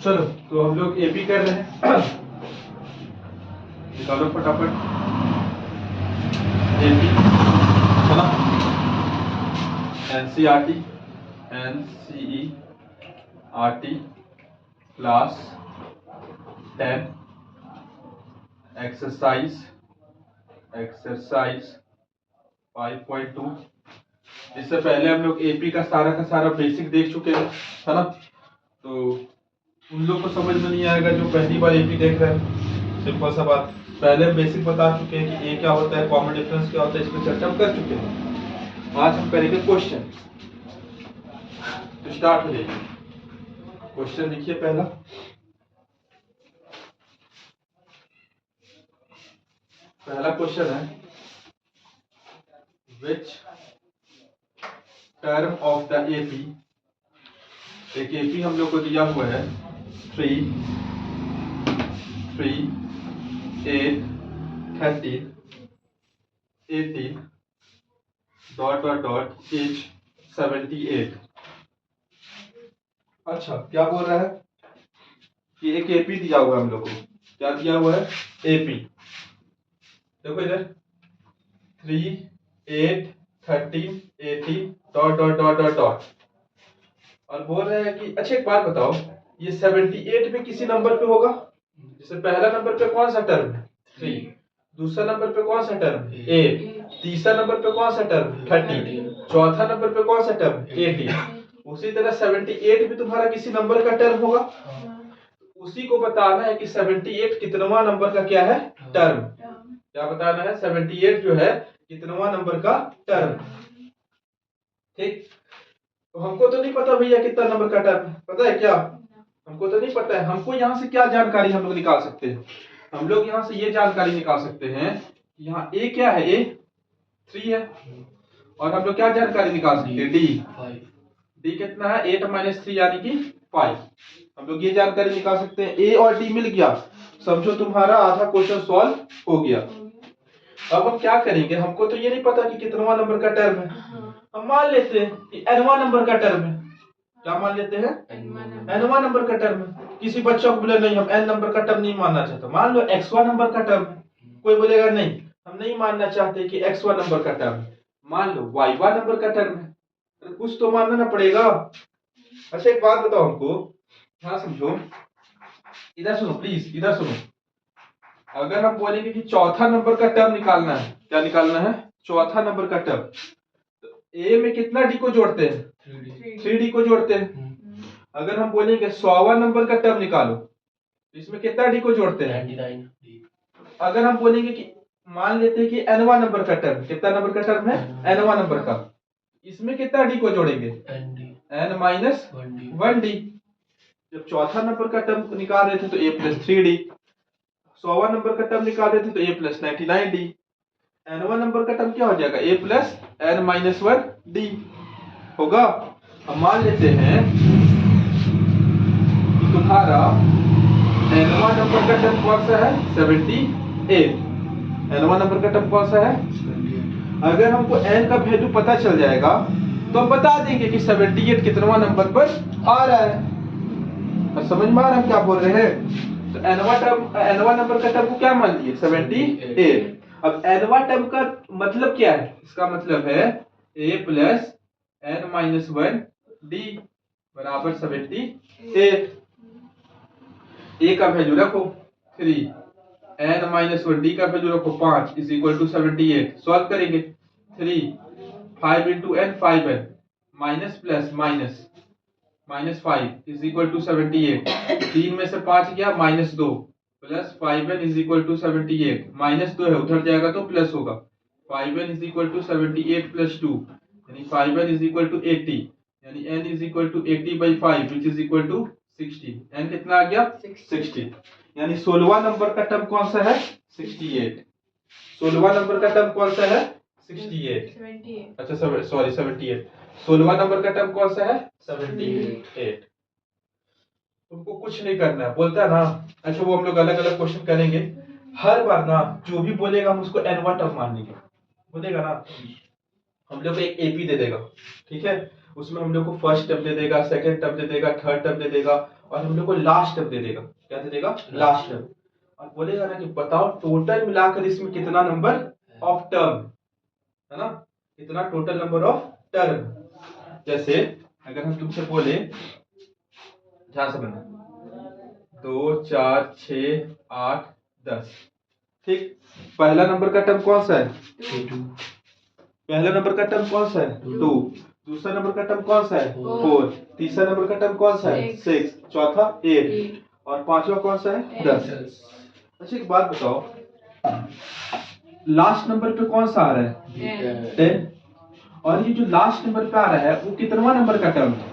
चलो तो हम लोग एपी कर रहे हैं। निकालो फटाफट एपी, है ना। NCERT class 10 exercise 5.2। इससे पहले हम लोग एपी का सारा बेसिक देख चुके हैं, है ना। तो उन लोग को समझ में नहीं आएगा जो पहली बार एपी देख रहे हैं। सिंपल सा बात, पहले हम बेसिक बता चुके हैं कि ए क्या होता है, कॉमन डिफरेंस क्या होता है, इस पर चर्चा हम कर चुके हैं। आज हम करेंगे क्वेश्चन। तो स्टार्ट हो जाइए। क्वेश्चन लिखिए पहला। पहला क्वेश्चन है, which term of the AP. एक एपी हम लोग को दिया हुआ है 3, 8, 13, 18 ... एज 78। अच्छा, क्या बोल रहा है कि एक एपी दिया हुआ है हम लोग को। क्या दिया हुआ है? एपी। देखो इधर 3, 8, 13, 18 ... और बोल रहे हैं कि अच्छा एक बात बताओ, ये 78 पे किसी नंबर पे होगा। जैसे पहला नंबर पे कौन सा टर्म है? 3। दूसरा नंबर पे कौन सा टर्म? 8। तीसरा नंबर पे कौन सा टर्म? 13। चौथा नंबर पे कौन सा टर्म? 18। उसी तरह 78 भी तुम्हारा किसी नंबर का टर्म होगा। उसी को बताना है कि 78 कितनवा नंबर का क्या है? टर्म। क्या बताना है? 78 जो है कितनवा नंबर का टर्म। ठीक, तो हमको तो नहीं पता भैया कितना नंबर का टर्म है, पता है क्या? हमको तो नहीं पता है। हमको यहाँ से क्या जानकारी हम लोग निकाल सकते हैं? हम लोग यहाँ से ये जानकारी निकाल सकते हैं कि यहाँ ए क्या है? ए 3 है। और हम लोग क्या जानकारी निकाल सकते हैं? डी 5। डी कितना है? 8 - 3 यानी कि 5। हम लोग ये जानकारी निकाल सकते हैं। ए और डी मिल गया, समझो तुम्हारा आधा क्वेश्चन सॉल्व हो गया। अब हम क्या करेंगे? हमको तो ये नहीं पता कि कितनवा नंबर का टर्म है। हम मान लेते हैं कि एनवा नंबर का टर्म है। क्या मान लेते हैं? एनवा नंबर का टर्म है। किसी बच्चा को बोले नहीं हम एन नंबर का टर्म नहीं मानना चाहता, मान लो एक्सवा नंबर का टर्म है। कोई बोलेगा नहीं हम नहीं मानना चाहते कि एक्सवा नंबर का टर्म है, मान लो वाईवा नंबर का टर्म है। तो कुछ तो मानना पड़ेगा। अच्छा एक बात बताओ हमको, हाँ समझो, इधर सुनो प्लीज, इधर सुनो। अगर हम बोलेंगे कि चौथा नंबर का टर्म निकालना है, क्या निकालना है? चौथा नंबर का टर्म। तो ए में कितना डी को जोड़ते हैं? 3D को जोड़ते हैं। अगर हम बोलेंगे 100वां नंबर का टर्म निकालो, तो इसमें कितना डी को जोड़ते हैं? 99 डी। अगर हम बोलेंगे कि मान लेते हैं कि एनवा नंबर का टर्म, कितना नंबर का टर्म है? एनवा नंबर का, इसमें कितना डी को जोड़ेंगे? n - 1 D. जब चौथा नंबर का टर्म निकाल रहे थे तो a + 3d, 100वां नंबर का टर्म निकाल रहे थे तो a + 99d। एनवा नंबर का टर्म क्या हो जाएगा? a + n - 1 d होगा। हम मान लेते हैं कि तुम्हारा एनवा नंबर का टर्म कौन सा है? 78। एनवा नंबर का टर्म कौन सा है? अगर हमको n का वैल्यू पता चल जाएगा तो हम बता देंगे कि 78 कितनवा नंबर पर आ रहा है। और समझ में आ रहा है क्या बोल रहे हैं? तो एनवा नंबर का टर्म को क्या मान लिए? 78। अब एनवा टर्म का मतलब क्या है? इसका मतलब है a + n - 1 d बराबर 78। a का वैल्यू रखो 3, n - 1 d का वैल्यू रखो 5 = 78। सॉल्व करेंगे 3, 5 × n 5n minus plus minus -5 = 78। 3 में से 5 गया -2 प्लस 5n = 78। -2 है उधर जाएगा तो प्लस होगा। 5n = 78 + 2 यानी 5n = 80 यानी n = 80/5 which is equal to 16। n कितना आ गया? 16। यानी 16वां नंबर का टर्म कौन सा है? 68। 16वां नंबर का टर्म कौन सा है? 68। अच्छा सॉरी 78। 16वां नंबर का टर्म कौन सा है? 78। तुमको कुछ नहीं करना है, बोलता है ना। अच्छा वो हम लोग अलग अलग क्वेश्चन करेंगे। हर बार ना जो भी बोलेगा हम उसको एनवा टर्म मान लेंगे। बोलेगा ना, हम लोग को एक एपी दे देगा, ठीक है, उसमें हम लोग को फर्स्ट टर्म दे देगा, सेकंड टर्म दे देगा, थर्ड टर्म दे देगा, और हम लोग को लास्ट टर्म दे देगा। क्या दे देगा? Last term. और बोलेगा ना कि बताओ टोटल मिलाकर इसमें कितना नंबर ऑफ टर्म है ना, कितना टोटल नंबर ऑफ टर्म। जैसे अगर हम तुमसे बोले, ध्यान से बनना, 2 4 6 8 10, ठीक, पहला नंबर का टर्म कौन सा है? 2। पहला नंबर का टर्म कौन सा है? 2। दूसरा नंबर का टर्म कौन सा है? 4। तीसरा नंबर का टर्म कौन सा है? 6। चौथा 8, और पांचवा कौन सा है? 10। अच्छा एक बात बताओ, लास्ट नंबर पे कौन सा आ रहा है? 10। और ये जो लास्ट नंबर पे आ रहा है वो कितनवा नंबर का टर्म है?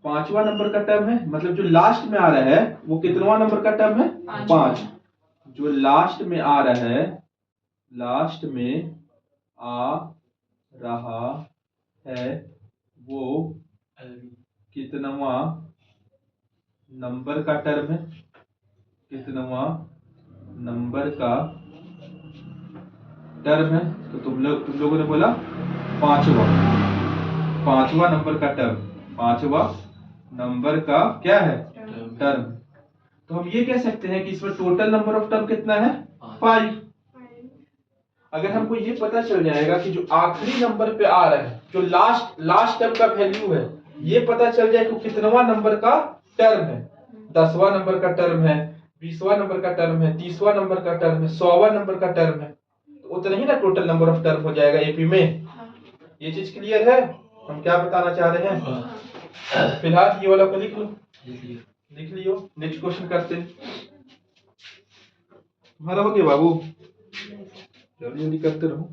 पांचवा नंबर का टर्म है। मतलब जो लास्ट में आ रहा है वो कितनवा नंबर का टर्म है? 5। जो लास्ट में आ रहा है, लास्ट में आ रहा है वो कितनवा नंबर का टर्म है? कितनवा नंबर का टर्म है? तो तुम लोगों ने बोला पांचवा। पांचवा नंबर का टर्म, पांचवा नंबर का क्या है? टर्म। तो हम ये कह सकते हैं कि इसमें टोटल नंबर ऑफ टर्म कितना है? 5। अगर हमको ये पता चल जाएगा कि जो आखिरी नंबर पे आ रहा है, जो लास्ट टर्म का वैल्यू है, ये पता चल जाए कि कितनवा नंबर का टर्म है, 10वां नंबर का टर्म है, 20वां नंबर का टर्म है, 30वां नंबर का टर्म है, 100वां नंबर का टर्म है, तो उतना ही ना टोटल नंबर ऑफ टर्म हो जाएगा एपी में। ये चीज क्लियर है हम क्या बताना चाह रहे हैं? फिलहाल ये वाला को लिख लो, लिख लियो, नेक्स्ट क्वेश्चन करते हैं। तुम्हारा हो गया बाबू? जल्दी जल्दी करते रहो।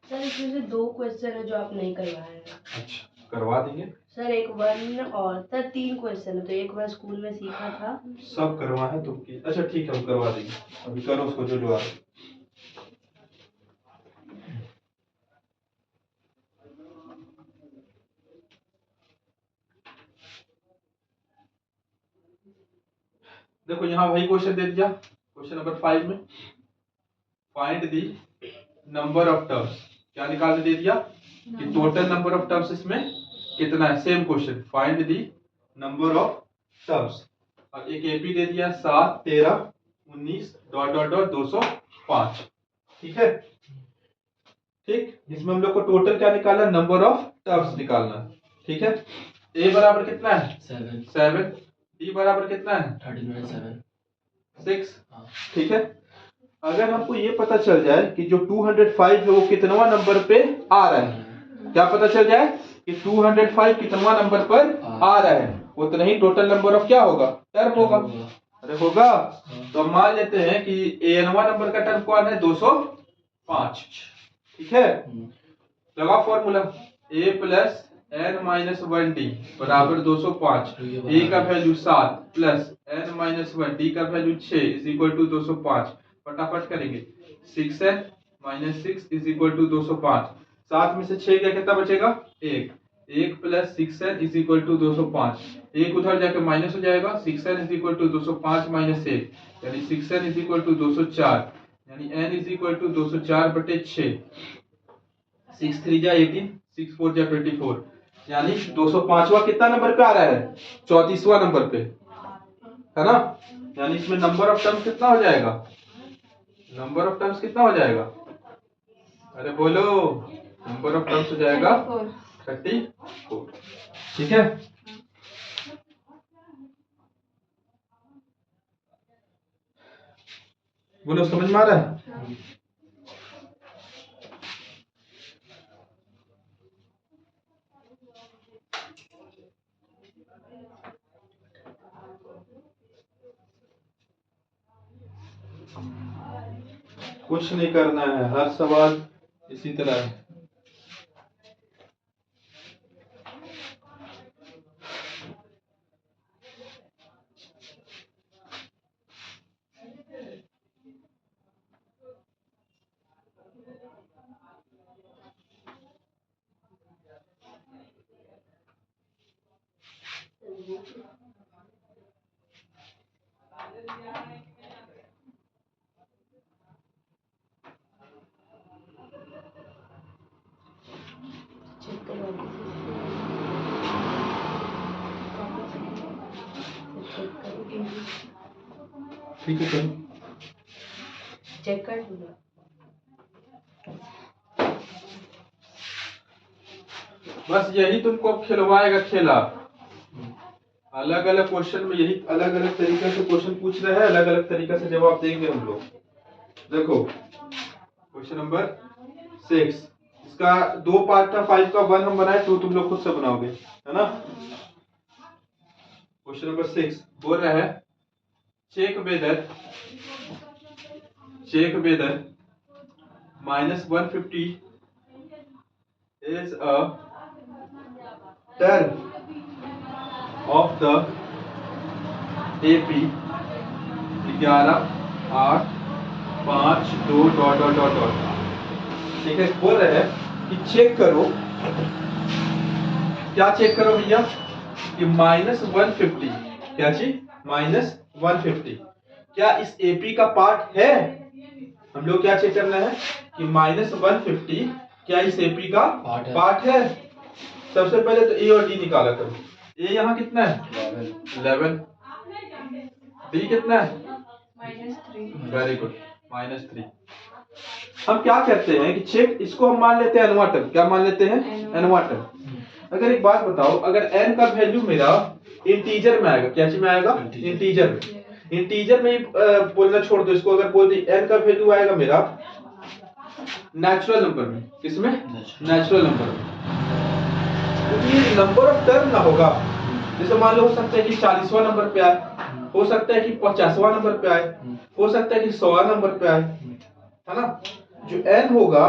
सर इसमें से 2 क्वेश्चन है जो आप नहीं करवाए हैं। अच्छा करवा देंगे सर एक 1 और सर 3 क्वेश्चन है, तो एक मैं स्कूल में सीखा था। सब करवा है तुम की? अच्छा ठीक है हम करवा देंगे, अभी करो उसको जो आ रहा है। देखो यहाँ वही क्वेश्चन दे दिया, क्वेश्चन नंबर 5 में find the number of terms. क्या निकाल के दे दिया कि टोटल नंबर ऑफ टर्म्स इसमें कितना है। Same question, find the number of terms, और एक एपी दे दिया 7 13 19 डॉट डॉट डॉट 205। ठीक है, ठीक, इसमें हम लोग को टोटल क्या निकालना? नंबर ऑफ टर्म्स निकालना। ठीक है, ए बराबर कितना है? 7। डी बराबर कितना है? 6। ठीक है, अगर हमको ये पता चल जाए कि जो 205 है वो कितनवा नंबर पे आ रहा है, क्या पता चल जाए कि 205 कितनवा नंबर पर आ रहा है, उतना ही टोटल नंबर ऑफ क्या होगा? टर्म होगा। अरे होगा। तो हम मान लेते हैं कि एनवा नंबर का टर्म कौन है? 205। ठीक है, लगा formula, a plus n minus 1 d बराबर 205। ए का value 7 plus n minus 1 d का वैल्यू 6 इज इक्वल टू 205। फटाफट करेंगे, 6n minus 6 is equal to 205। 7 में से 6 क्या कितना बचेगा? 1। 1 plus 6n is equal to 205। एक उधर जाके माइनस हो जाएगा, 6n is equal to 205 minus 1 यानी 6n इज इक्वल टू 204, यानी n इज इक्वल टू 204 बटे 6। 6 3 जा 18, 6 4 जा 24, यानी 205वां कितना नंबर पे आ रहा है? 34वां नंबर पे, है ना। यानी इसमें नंबर ऑफ टर्म्स कितना हो जाएगा? नंबर ऑफ टर्म्स कितना हो जाएगा? अरे बोलो, नंबर ऑफ टर्म्स हो जाएगा 34। ठीक है, बोलो समझ में आ रहा है? कुछ नहीं करना है, हर सवाल इसी तरह है। ठीक है करो। चेक कर दूंगा। बस यही तुमको अब खिलवाएगा खेला। अलग अलग क्वेश्चन में यही अलग अलग तरीके से क्वेश्चन पूछ रहे हैं, अलग अलग तरीके से जवाब देंगे हम लोग। देखो क्वेश्चन नंबर 6, इसका 2 पार्ट था, 5 का 1 हम बनाए, 2 तुम लोग खुद से बनाओगे, है ना। क्वेश्चन नंबर 6 बोल रहा है check whether -150 is a term of the AP 11 8 5 2 dot dot dot dot. ठीक है, बोल रहे हैं कि चेक करो, क्या चेक करो भैया कि -150, क्या चीज -150 क्या इस एपी का पार्ट है। हम लोग क्या चेक करना है कि -150 क्या इस एपी का पार्ट है। सबसे पहले तो ए और डी निकाला करो। ए यहाँ कितना है 11, डी कितना है -3। Very good -3। हम क्या करते हैं कि चेक, इसको हम मान लेते हैं एनवा टर्म। क्या मान लेते हैं एनवा टर्म। अगर एक बात बताओ, अगर n का वैल्यू मेरा इंटीजर में आएगा, क्या चीज में आएगा इंटीजर में, इंटीजर में ही बोलना छोड़ दो इसको। अगर बोल दी n का वैल्यू आएगा मेरा नेचुरल नंबर में, किसमें नेचुरल नंबर में, क्योंकि ये नंबर ऑफ टर्म ना होगा। जैसे मान लो हो सकता है कि 40वां नंबर पे आए, हो सकता है कि 50वां नंबर पे आए, हो सकता है कि 100वां नंबर पे आए, है ना। जो n होगा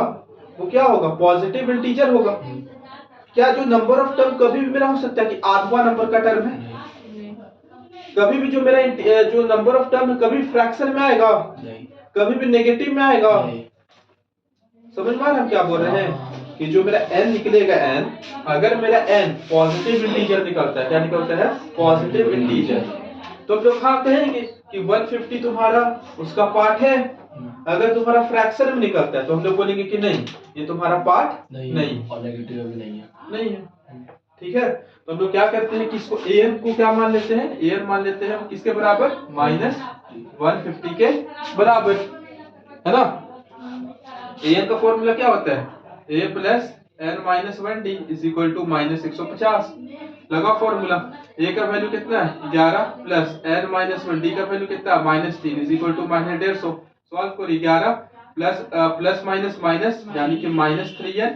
वो क्या होगा पॉजिटिव इंटीजर होगा। क्या जो नंबर ऑफ टर्म कभी भी मेरा हो सकता है कि 8वां नंबर का टर्म है, कभी भी जो मेरा जो नंबर ऑफ टर्म है कभी फ्रैक्शन में आएगा, कभी भी नेगेटिव में आएगा। समझ में आ रहा है हम क्या बोल रहे हैं कि जो मेरा n निकलेगा n, अगर मेरा n पॉजिटिव इंटीजर निकलता है, क्या निकलता है पॉजिटिव इंटीजर, तो हम लोग हाँ कहेंगे कि 150 तुम्हारा उसका पार्ट है। अगर तुम्हारा फ्रैक्शन में निकलता है तो हम लोग बोलेंगे कि नहीं ये तुम्हारा पार्ट नहीं और नेगेटिव भी नहीं है। ठीक है। तो हम लोग क्या करते हैं कि इसको an को क्या मान लेते हैं, an मान लेते हैं किसके बराबर -150 के बराबर, है ना। an का फॉर्मूला क्या होता है a plus n minus 1d is equal to -150। लगा फॉर्मूला। a का वैल्यू कितना है 11 प्लस n माइनस 1d का वैल्यू कितना है -3 इज इक्वल टू -150। सॉल्व करो 11 प्लस प्लस माइनस माइनस यानी कि -3n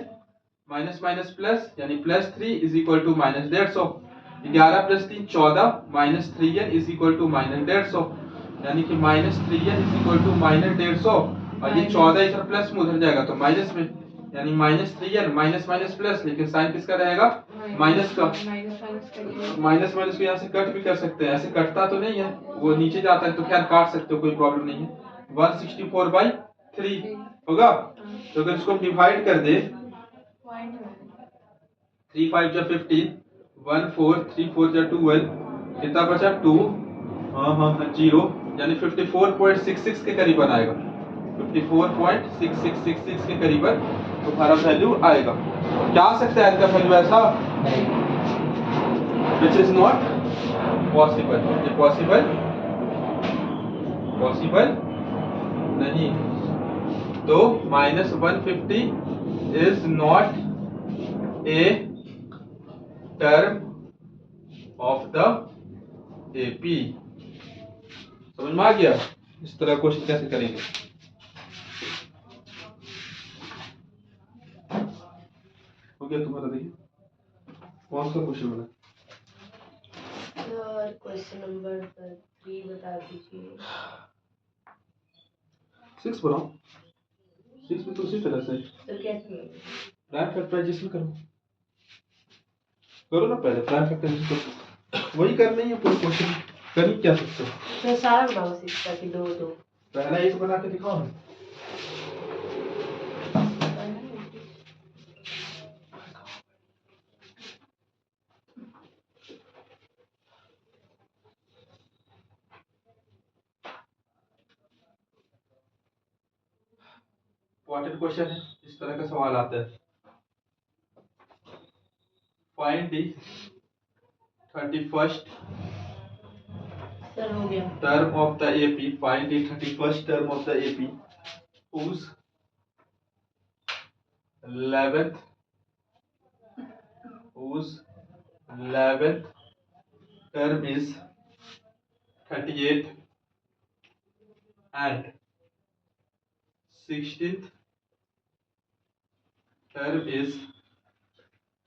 माइनस माइनस प्लस यानी +3 is equal to -150। 11 plus 3 14 -3n is equal to -150 यानी कि -3n इज इक्वल टू -150। और ये 14 इधर प्लस में उधर जाएगा तो माइनस में, यानी -3n माइनस माइनस प्लस, लेकिन साइन किसका रहेगा माइनस का। माइनस माइनस को यहाँ से कट भी कर सकते हैं, ऐसे कटता तो नहीं है, वो नीचे जाता है तो खैर काट सकते हो, कोई प्रॉब्लम नहीं है। 164/3 होगा। तो अगर इसको हम डिवाइड कर दे 3 5 जा 15 1 4 3 4 जा 12 कितना बचा 2 हाँ 0 यानी 54.66 के करीबन आएगा। 54.6666 के करीबन तुम्हारा वैल्यू आएगा। क्या आ सकता है इनका वैल्यू ऐसा which is not possible, ये पॉसिबल नहीं। तो -150 is not a term of the AP। समझ में आ गया इस तरह क्वेश्चन कैसे करेंगे। हो गया तुम्हारा। देखिए कौन सा क्वेश्चन बना सर क्वेश्चन नंबर 3 बता दीजिए। 6 बनाओ। 6 में तो उसी तरह से तो कैसे प्राइम फैक्टराइजेशन करो ना पहले प्राइम फैक्टराइजेशन करो, वही करना ही है पूरा क्वेश्चन। कर ही क्या सकते हो तो सारा बनाओ 6 का कि 2 2 पहला एक बना के दिखाओ ना। इंपॉर्टेंट क्वेश्चन है, इस तरह का सवाल आता है। फाइंड द 31st सर हो गया। term of the AP, find the 31st term of the AP whose 11th term is 38 and 16th term is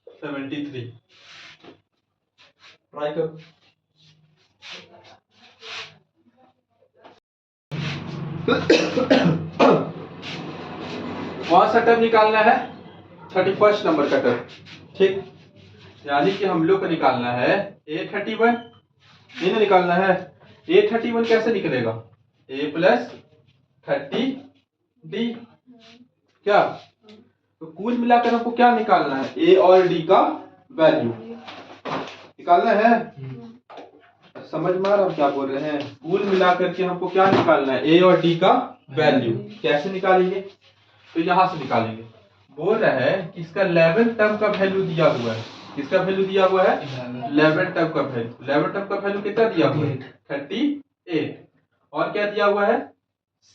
73. Try कर। कौन सा टर्म निकालना है? 31st नंबर का टर्म, ठीक। यानी कि हम लोग को निकालना है A31, ये ना निकालना है। A31 कैसे निकलेगा? A प्लस 30D, क्या? तो कुल मिलाकर हमको क्या निकालना है? A और D का वैल्यू निकालना है। समझ में आ रहा हम क्या बोल रहे हैं? कुल मिलाकर के हमको क्या निकालना है? A और D का वैल्यू। कैसे निकालेंगे? तो यहां से निकालेंगे। बोल रहा है कि इसका 11 टर्म का वैल्यू दिया हुआ है। किसका वैल्यू दिया हुआ है? 11 टर्म का वैल्यू। 11 टर्म का वैल्यू कितना दिया हुआ है? 38। और क्या दिया हुआ है?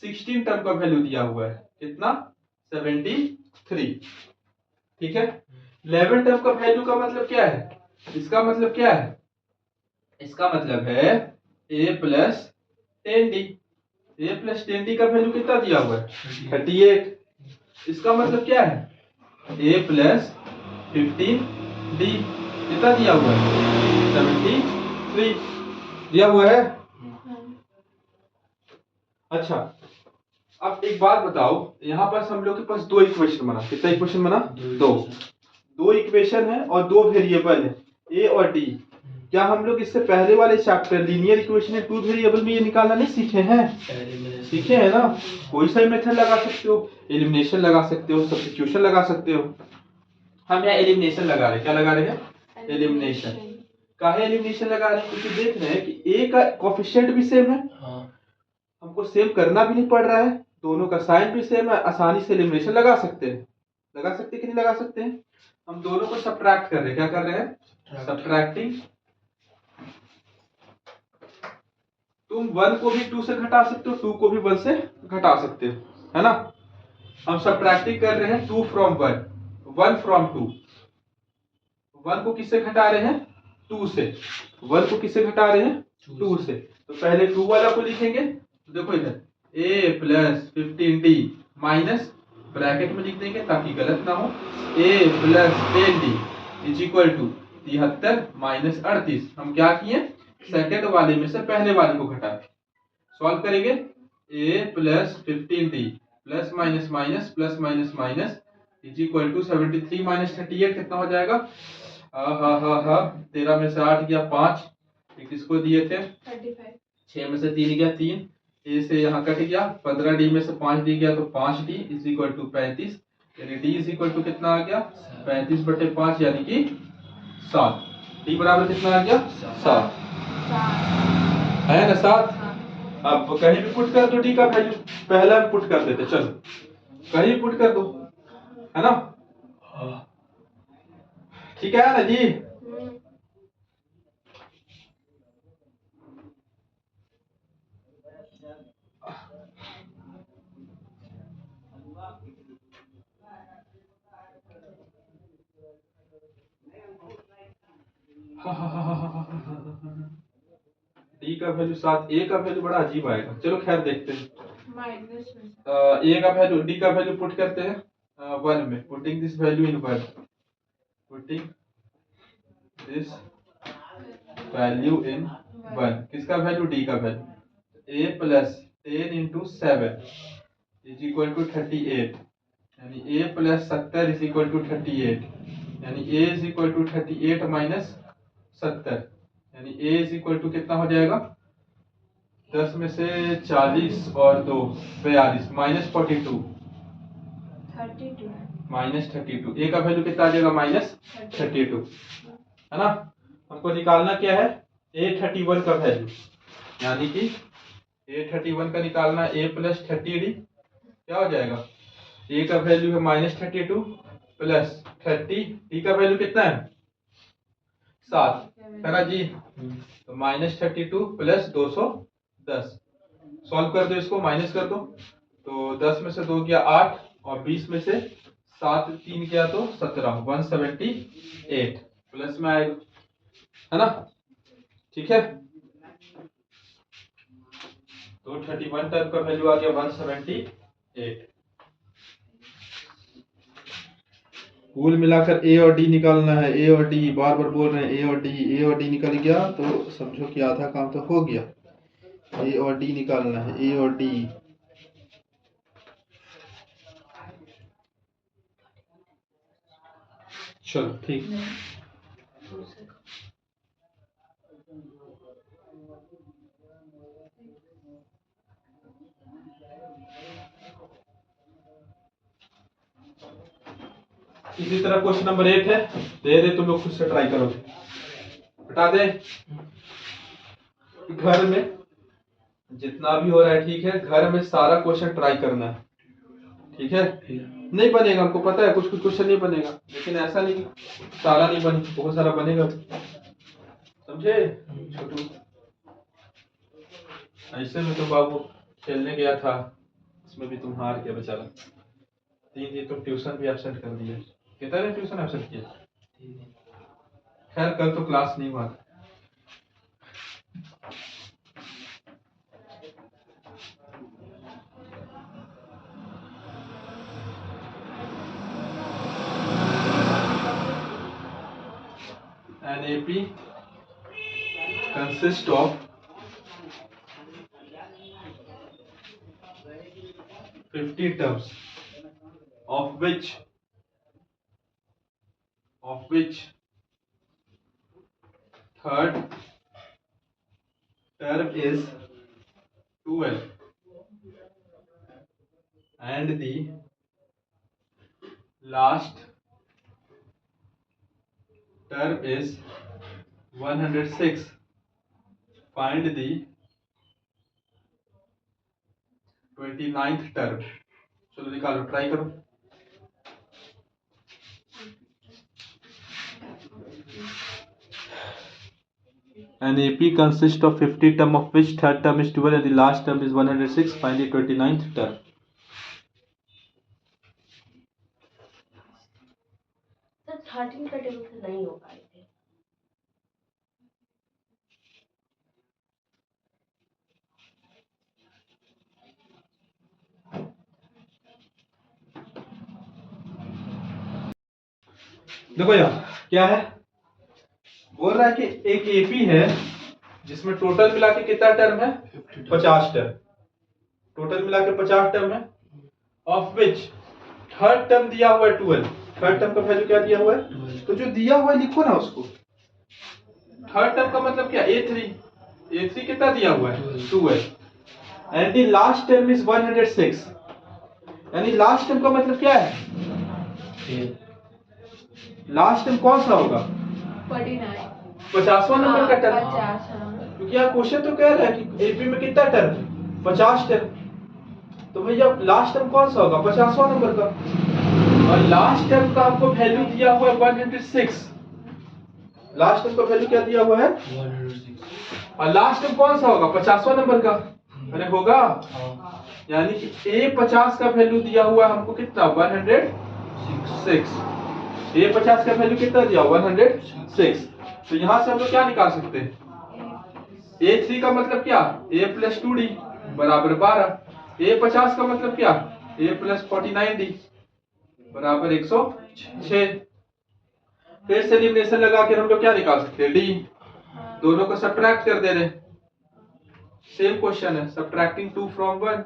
16 टर्म का वैल्यू दिया हुआ है। कितना? 73। ठीक है। 11 टर्म का वैल्यू का मतलब क्या है? इसका मतलब क्या है? इसका मतलब है A plus 10D। A plus 10D का वैल्यू कितना दिया हुआ है? 38। इसका मतलब क्या है? A प्लस 15D कितना दिया हुआ है? 73 दिया हुआ है। अच्छा, अब एक बात बताओ, यहाँ पर हम लोग के पास दो इक्वेशन बना। कितना इक्वेशन बना? दो इक्वेशन है और दो वेरिएबल है, A और D। क्या हम लोग इससे पहले वाले चैप्टर लीनियर इक्वेशन है 2 वेरिएबल में ये निकालना नहीं सीखे हैं? सीखे हैं ना। कोई सा मेथड लगा सकते हो, एलिमिनेशन लगा सकते हो, सब्स्टिट्यूशन लगा सकते हो। हम यहाँ एलिमिनेशन लगा रहे हैं। क्या लगा रहे हैं? एलिमिनेशन। काहे एलिमिनेशन लगा रहे हैं? क्योंकि देख रहे हैं कि A का कोफिशिएंट भी सेम है, हमको सेम करना भी नहीं पड़ रहा है, दोनों का साइन भी सेम है, आसानी से एलिमिनेशन लगा सकते हैं। लगा सकते हैं कि नहीं लगा सकते हैं? हम दोनों को सब्ट्रैक्ट कर रहे हैं। क्या कर रहे हैं? सब्ट्रैक्टिंग। तुम 1 को भी 2 से घटा सकते हो, 2 को भी 1 से घटा सकते हो, है ना। हम सब्ट्रैक्टिंग कर रहे हैं 2 फ्रॉम 1, 1 फ्रॉम 2। 1 को किससे घटा रहे हैं? 2 से। 1 को किससे घटा रहे हैं? 2 से। तो पहले 2 वाला को लिखेंगे। तो देखो इधर A plus 15D minus bracket में लिख देंगे ताकि गलत ना हो। A plus 10D is equal to 73 minus 38। हम क्या किए? सेकेंड वाले में से पहले वाले को घटा के सॉल्व करेंगे। A plus 15D plus minus minus plus minus minus is equal to 73 minus 38 कितना हो जाएगा? हा 13 में से 8 गया 5, किसको दिए थे? 6 में से 3 गया 3, A से यहाँ कट गया। 15D में से 5D गया तो 5D इज इक्वल टू 35, यानी D इज इक्वल टू कितना आ गया? 35/5 यानी कि 7। D बराबर कितना आ गया? 7 है ना, 7। अब कहीं भी पुट कर दो D का वैल्यू, पहला पुट कर देते, चलो कहीं भी पुट कर दो, है ना। ठीक है ना जी। डी का वैल्यू 7, ए का वैल्यू बड़ा अजीब आएगा। चलो खैर देखते हैं। ए का वैल्यू, डी का वैल्यू पुट करते हैं 1 में। Putting this value in 1, putting this value in 1। किसका वैल्यू? डी का value. A plus 10 into 7 is equal to 38, यानी a plus 70 is equal to 38, यानी a is equal to 38 minus 70, यानी a is equal to कितना हो जाएगा? 10 में से 40 और 2 42 माइनस 42 माइनस 32। ए का वैल्यू कितना आ जाएगा? माइनस 32, है ना। हमको निकालना क्या है? A31 का वैल्यू, यानी कि A31 का निकालना A प्लस 30D। क्या हो जाएगा? A का वैल्यू है माइनस 32 प्लस 30, D का वैल्यू कितना है? 7 करा जी। तो -32 प्लस 210 सॉल्व कर दो, इसको माइनस कर दो। तो 10 में से 2 गया 8 और 20 में से 7 3 गया तो 17 178 प्लस में आएगा, है ना? ठीक है, तो 31 टर्म का वैल्यू आ गया 178। कुल मिलाकर ए और डी निकालना है। ए और डी बार बार बोल रहे हैं, ए और डी। ए और डी निकल गया तो समझो कि आधा काम तो हो गया। ए और डी निकालना है, ए और डी। चलो ठीक। इसी तरह क्वेश्चन नंबर 8 है, दे दे तुम लोग खुद से ट्राई करोगे। बता दे, घर में जितना भी हो रहा है ठीक है, घर में सारा क्वेश्चन ट्राई करना है, ठीक है? नहीं बनेगा, हमको पता है कुछ कुछ क्वेश्चन नहीं बनेगा, लेकिन ऐसा नहीं कि सारा नहीं बने, बहुत सारा बनेगा, समझे छोटू? ऐसे में तो बाबू खेलने गया था, उसमें भी तुम हार गया बेचारा। 3 दिन तुम ट्यूशन भी एब्सेंट कर दिए। कितना ने ट्यूशन एब्सेंट किया? खैर कल तो क्लास नहीं हुआ। An AP consists of 50 terms, of which third term is 12 and the last term is 106. Find the 29th term. चलो निकालो, ट्राई करो। An AP consists of 50 term, of which third term is 12 and the last term is 106. Find the 29th term. Sir 13 का table से नहीं हो पाए थे। देखो यार क्या है, बोल रहा है कि एक एपी है जिसमें टोटल मिला के कितना टर्म है? 50 टर्म। टोटल मिला के 50 टर्म है, ऑफ विच थर्ड टर्म दिया हुआ है 12। थर्ड टर्म का वैल्यू क्या दिया हुआ है? तो जो दिया हुआ है लिखो ना उसको। थर्ड टर्म का मतलब क्या? A3 कितना दिया हुआ है? 12 and the last term is 106। यानी लास्ट टर्म का मतलब क्या है? लास्ट टर्म कौन सा होगा? 50वां नंबर का टर्म। 50। क्योंकि यहाँ क्वेश्चन तो कह रहा है कि एपी में कितना टर्म? 50 टर्म। तो भैया लास्ट टर्म कौन सा होगा? 50वां नंबर का। और लास्ट टर्म का आपको वैल्यू दिया हुआ है 106। लास्ट टर्म का वैल्यू क्या दिया हुआ है? 106। और लास्ट टर्म कौन सा होगा? 50वां नंबर का। अरे होगा, यानी कि A50 का वैल्यू दिया हुआ है हमको कितना? 106। A50 का वैल्यू कितना दिया? 106। तो यहां से हम लोग क्या निकाल सकते हैं? A3 का मतलब क्या? A + 2D बराबर 12। A50 का मतलब क्या? A + 49D बराबर 106। फिर से एलिमिनेशन लगा के हम लोग क्या निकाल सकते हैं? D। दोनों को सब्ट्रैक्ट कर दे रहे। सेम क्वेश्चन है, सब्ट्रैक्टिंग 2 from 1।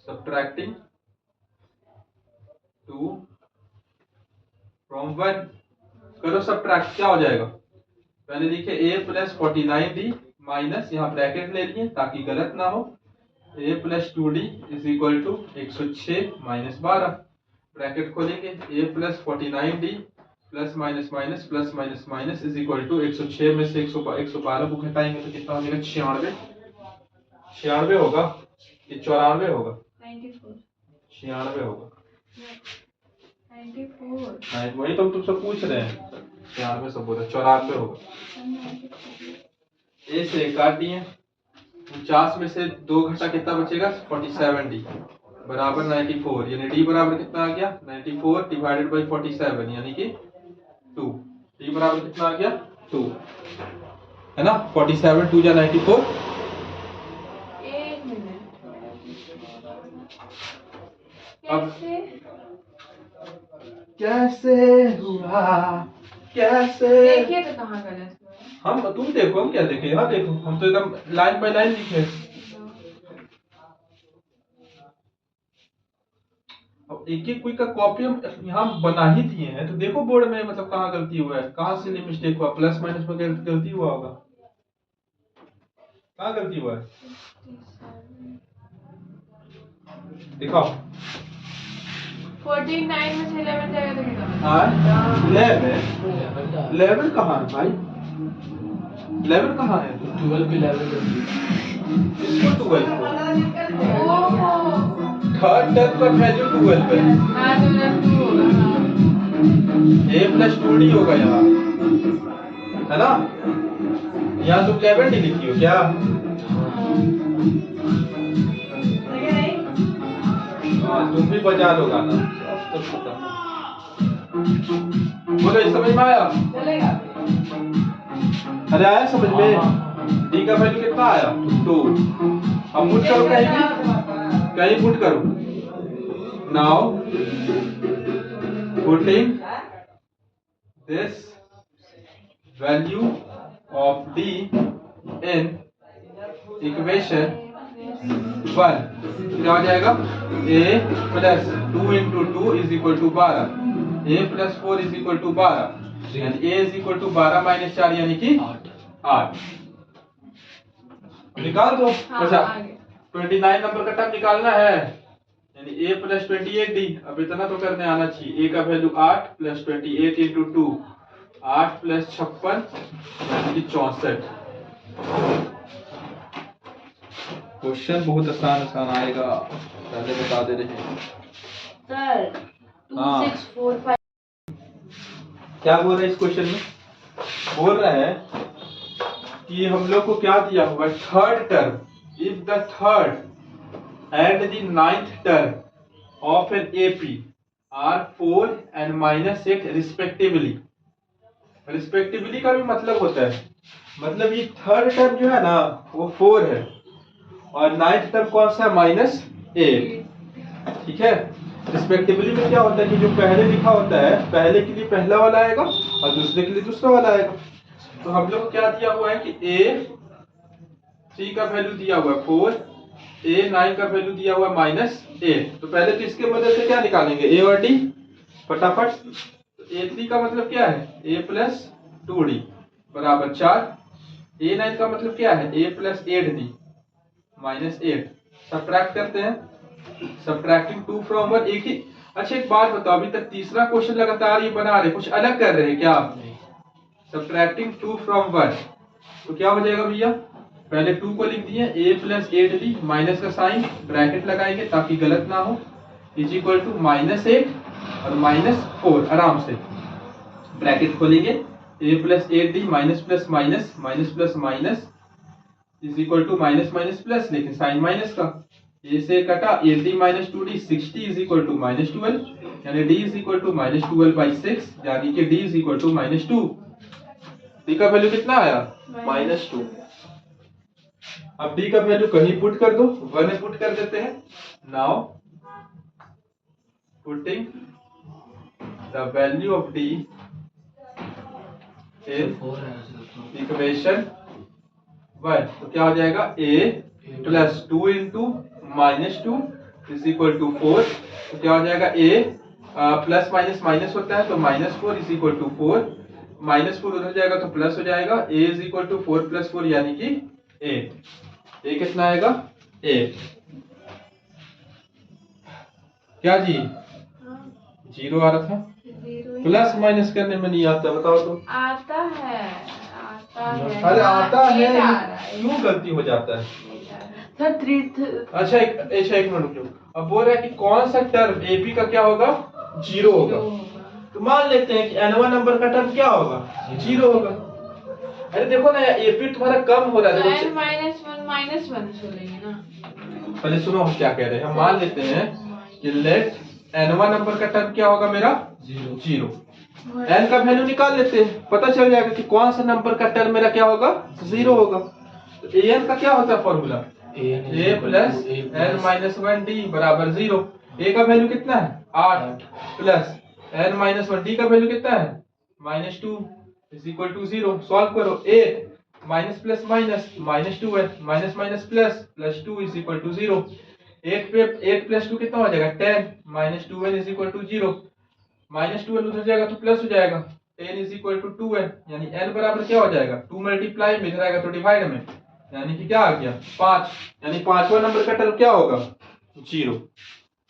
Subtracting 2 from 1। करो सब्ट्रैक्ट, क्या हो जाएगा? पहले लिखे A + 49D माइनस, यहाँ ब्रैकेट ले लिए ताकि गलत ना हो। A + 2D = 106 - 12। ब्रैकेट खोलेंगे। A + 49D plus minus minus plus minus minus = 106 में से 112 को घटाएंगे तो कितना हो जाएगा? 96। 96 होगा कि 94 होगा? 94। 96 होगा। 94। वही तो हम तुमसे पूछ रहे हैं। 94 सब बोला, 94 होगा। ए से काट दिए, 49 में से 2 घटा कितना बचेगा? 47 डी बराबर 94, यानी डी बराबर कितना आ गया? 94 डिवाइडेड बाई 47 यानी कि 2। डी बराबर कितना आ गया? 2 है ना। 47 2 जा 94। एक मिनट, अब कैसे कैसे हुआ, कैसे? देखिए तो कहाँ गलत हुआ है? हम तुम देखो, हम क्या देखे? यहाँ देखो, हम तो एकदम लाइन बाय लाइन लिखे हैं। अब एक एक कोई का कॉपी हम यहाँ बना ही दिए हैं, तो देखो बोर्ड में मतलब कहाँ गलती हुआ है, कहाँ से मिस्टेक हुआ, प्लस माइनस में गलती हुआ होगा, कहाँ गलती हुआ है दिखाओ। 49 में से 11 जाएगा तो कितना? हाँ 11 11 कहाँ है भाई? 11 कहाँ है? 12 को 11 कर दिया। इसको 12 को ओहो, थर्ड टर्म का वैल्यू 12 है। हाँ तो 2 होगा। हाँ a प्लस 2d होगा यहाँ, है ना। यहाँ तुम 11 डी लिखी हो क्या? हाँ तुम भी बजा लो गाना। अब तो खत्म। बोलो, ये समझ में आया? अरे आया समझ में? डी का वैल्यू कितना आया? 2। अब पुट करो कहीं भी, कहीं पुट करो। Now putting this value of d in equation 1, क्या हो जाएगा? a plus 2 into 2 is equal to 12, a plus 4 is equal to 12 and a is equal to 12 minus 4 यानी कि 8। निकाल दो। अच्छा 29 नंबर का टर्म निकालना है, यानी a प्लस 28d। अब इतना तो करने आना चाहिए। a का वैल्यू 8 प्लस 28 इंटू 2, 8 प्लस 56 यानी कि 64। क्वेश्चन बहुत आसान आएगा, पहले बता दे रहे हैं। सर हाँ। 2645 क्या बोल रहे हैं इस क्वेश्चन में? बोल रहे हैं कि हम लोग को क्या दिया हुआ है? Third term, if the third and the ninth term of an AP are 4 and -8 respectively। respectively का भी मतलब होता है, मतलब ये थर्ड टर्म जो है ना वो 4 है और नाइन्थ टर्म कौन सा है? -8। ठीक है। रिस्पेक्टिवली में क्या होता है कि जो पहले लिखा होता है, पहले के लिए पहला वाला आएगा और दूसरे के लिए दूसरा वाला आएगा। तो हम लोग को क्या दिया हुआ है कि A3 का वैल्यू दिया हुआ है 4, A9 का वैल्यू दिया हुआ है -8। तो पहले तो इसके मदद से क्या निकालेंगे? A और D फटाफट। A3 का मतलब क्या है? A प्लस 2D बराबर 4। A9 का मतलब क्या है? A plus 8D -8। सब्ट्रैक्ट करते हैं, सब्ट्रैक्टिंग 2 फ्रॉम 1 एक ही। अच्छा एक बात बताओ, अभी तक तीसरा क्वेश्चन लगातार ये बना रहे, कुछ अलग कर रहे हैं क्या आप? सब्ट्रैक्टिंग 2 फ्रॉम 1 तो क्या हो जाएगा भैया? पहले 2 को लिख दिए, a प्लस 8d माइनस का साइन ब्रैकेट लगाएंगे ताकि गलत ना हो, इज इक्वल टू -8 और -4। आराम से ब्रैकेट खोलेंगे, a plus 8d minus plus minus minus plus minus is equal to minus minus plus, लेकिन साइन माइनस का, a से कटा 8d minus 2d 60 is equal to -12 यानी d इज इक्वल टू -12/6 यानी कि d is equal to -2। d का value कितना आया? -2। अब d का वैल्यू कहीं पुट कर दो, 1 पुट कर देते हैं। Now putting the value of d in equation 1 तो क्या हो जाएगा? a plus 2 into -2 is equal to 4। तो क्या हो जाएगा? a प्लस माइनस माइनस होता है तो -4 इज इक्वल टू 4, -4 उधर जाएगा तो प्लस हो जाएगा, a is equal to 4 plus 4 यानी कि 8। ये कितना आएगा? 8। क्या जी? 0 आ रहा था, प्लस माइनस करने में नहीं आता, बताओ तुम। आता है, आता है। अरे आता है, ये आ रहा है। क्यों गलती हो जाता है? सर 3 अच्छा एक मिनट रुको। अब बोल रहा है कि कौन सा टर्म एपी का क्या होगा? 0 होगा। तो मान लेते हैं कि n1 नंबर का टर्म क्या होगा, 0 होगा। अरे देखो ना एपी तुम्हारा कम हो रहा है, तो देखो n माइनस वन छोड़ेंगे ना। पहले सुनो हम क्या कह रहे हैं। हम मान लेते हैं कि लेट n1 नंबर का टर्म क्या होगा मेरा, 0। n का वैल्यू निकाल लेते हैं, पता चल जाएगा कि कौन सा नंबर का टर्म मेरा क्या होगा, 0 होगा। तो an का क्या होता है formula, a plus n minus 1d बराबर 0। a का वैल्यू कितना है, 8 प्लस n माइनस 1d का वैल्यू कितना है, -2 इज इक्वल टू 0। सॉल्व करो, 8 माइनस प्लस माइनस -2 है, minus minus plus plus 2 is equal to 0। 8 plus 2 कितना हो जाएगा, 10 minus 2n is equal to 0। Minus 2n उधर जाएगा तो प्लस हो जाएगा, 10 इज इक्वल टू 2n, यानी n बराबर क्या हो जाएगा, 2 मल्टीप्लाई में, इधर आएगा तो डिवाइड में, यानी कि क्या आ गया 5। यानी पांचवा नंबर का टर्म क्या होगा, 0।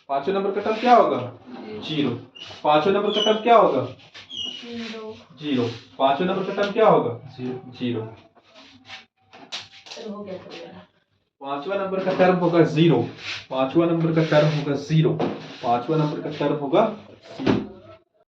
पांचवा नंबर का टर्म क्या होगा, 0। पांचवा नंबर का टर्म क्या होगा, 0। पांचवा नंबर का टर्म क्या होगा, 0। चलो हो गया तो मेरा। पांचवा नंबर का टर्म होगा 0। पांचवा नंबर का टर्म होगा 0। पांचवा नंबर का टर्म होगा 0।